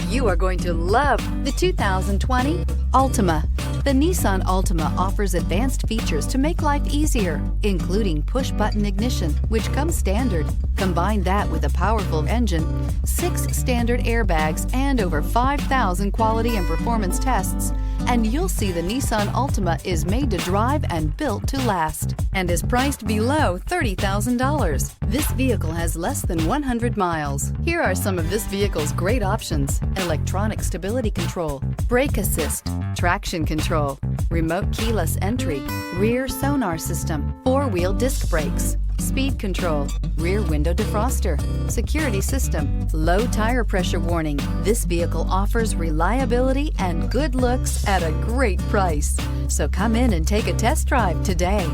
You are going to love the 2020 Altima. The Nissan Altima offers advanced features to make life easier, including push-button ignition, which comes standard. Combine that with a powerful engine, 6 standard airbags, and over 5,000 quality and performance tests, and you'll see the Nissan Altima is made to drive and built to last, and is priced below $30,000. This vehicle has less than 100 miles. Here are some of this vehicle's great options: electronic stability control, brake assist, traction control, remote keyless entry, rear sonar system, 4-wheel disc brakes, speed control, rear window defroster, security system, low tire pressure warning. This vehicle offers reliability and good looks at a great price. So come in and take a test drive today.